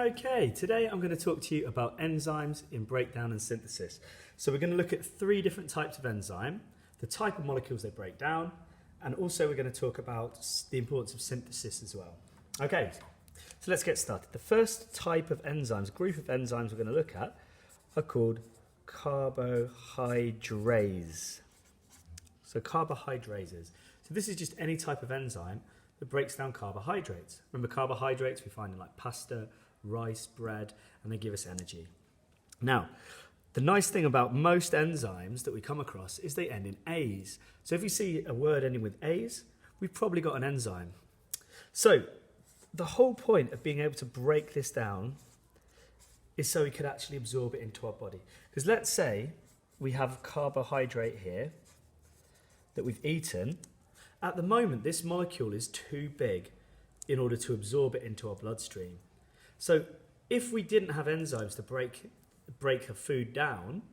Okay, today I'm going to talk to you about enzymes in breakdown and synthesis. So we're going to look at three different types of enzyme, the type of molecules they break down, and also we're going to talk about the importance of synthesis as well. Okay, so let's get started. The first type of enzymes, group of enzymes we're going to look at, are called carbohydrates. So carbohydrates. So this is just any type of enzyme that breaks down carbohydrates. Remember, carbohydrates we find in like pasta, rice, bread, and they give us energy. Now, the nice thing about most enzymes that we come across is they end in A's. So if you see a word ending with A's, we've probably got an enzyme. So the whole point of being able to break this down is so we could actually absorb it into our body. Because let's say we have carbohydrate here that we've eaten. At the moment, this molecule is too big in order to absorb it into our bloodstream. So if we didn't have enzymes to break a food down,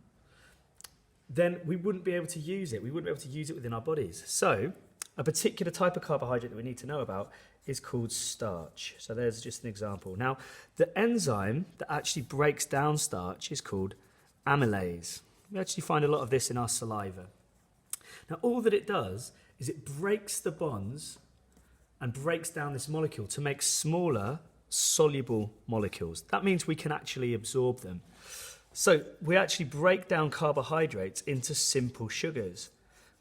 then we wouldn't be able to use it. We wouldn't be able to use it within our bodies. So a particular type of carbohydrate that we need to know about is called starch. So there's just an example. Now, the enzyme that actually breaks down starch is called amylase. We actually find a lot of this in our saliva. Now, all that it does is it breaks the bonds and breaks down this molecule to make smaller, soluble molecules. That means we can actually absorb them. So we actually break down carbohydrates into simple sugars,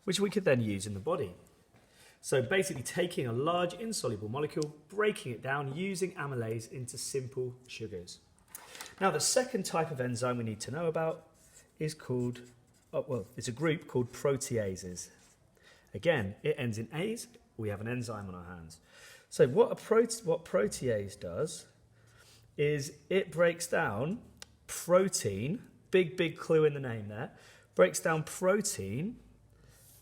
which we could then use in the body. So basically taking a large insoluble molecule, breaking it down, using amylase into simple sugars. Now, the second type of enzyme we need to know about is called, it's a group called Proteases. Again, it ends in A's. We have an enzyme on our hands. So what protease does is it breaks down protein, big clue in the name there, breaks down protein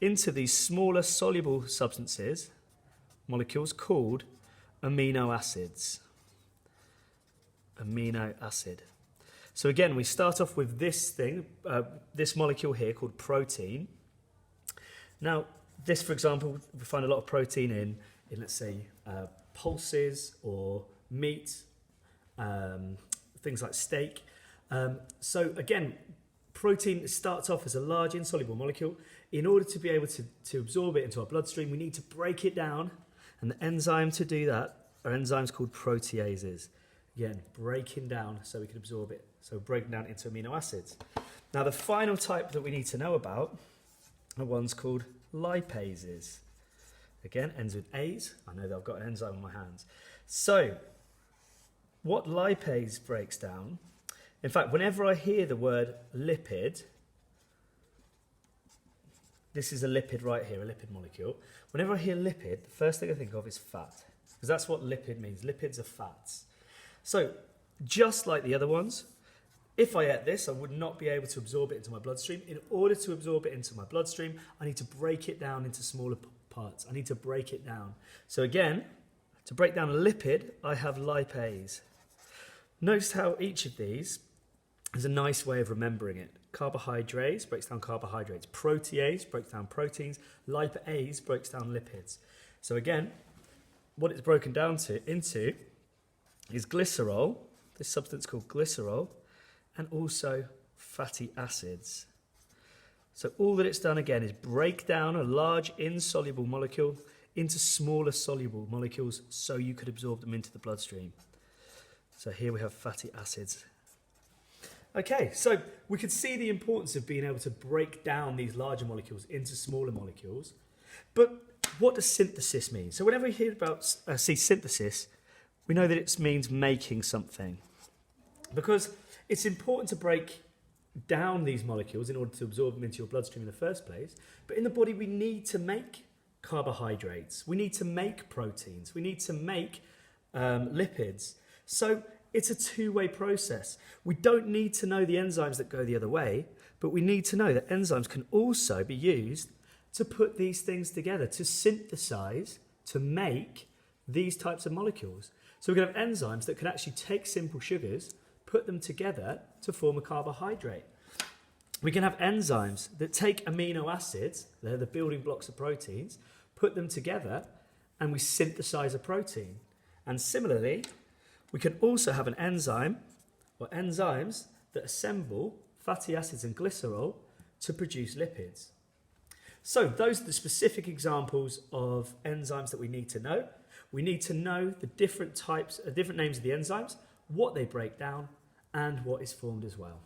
into these smaller soluble substances, molecules called amino acids. Amino acid. So again, we start off with this thing, this molecule here called protein. Now, this, for example, we find a lot of protein in let's say, pulses or meat, things like steak. So again, protein starts off as a large insoluble molecule. In order to be able to absorb it into our bloodstream, we need to break it down. And the enzyme to do that are enzymes called proteases. Again, breaking down so we can absorb it. So breaking down into amino acids. Now, the final type that we need to know about are ones called lipases. Again, ends with A's. I know that I've got an enzyme on my hands. So, what lipase breaks down, in fact, whenever I hear the word lipid, this is a lipid right here, a lipid molecule. Whenever I hear lipid, the first thing I think of is fat, because that's what lipid means. Lipids are fats. So, just like the other ones, if I ate this, I would not be able to absorb it into my bloodstream. In order to absorb it into my bloodstream, I need to break it down into smaller parts. I need to break it down. So again, to break down a lipid, I have lipase. Notice how each of these is a nice way of remembering it. Carbohydrates breaks down carbohydrates. Protease breaks down proteins. Lipase breaks down lipids. So again, what it's broken down into is glycerol, this substance called glycerol, and also fatty acids. So all that it's done again is break down a large insoluble molecule into smaller soluble molecules so you could absorb them into the bloodstream. So here we have fatty acids. Okay, so we could see the importance of being able to break down these larger molecules into smaller molecules. But what does synthesis mean? So whenever we hear about see synthesis, we know that it means making something. Because it's important to break down these molecules in order to absorb them into your bloodstream in the first place. But in the body, we need to make carbohydrates. We need to make proteins. We need to make lipids. So it's a two-way process. We don't need to know the enzymes that go the other way, but we need to know that enzymes can also be used to put these things together, to synthesize, to make these types of molecules. So we can have enzymes that can actually take simple sugars, put them together to form a carbohydrate. We can have enzymes that take amino acids, they're the building blocks of proteins, put them together, and we synthesize a protein. And similarly, We can also have an enzyme or enzymes that assemble fatty acids and glycerol to produce lipids. So those are the specific examples of enzymes that we need to know. We need to know the different types, different names of the enzymes, what they break down, and what is formed as well.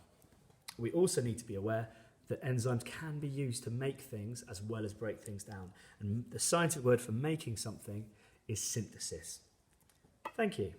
We also need to be aware that enzymes can be used to make things as well as break things down. And the scientific word for making something is synthesis. Thank you.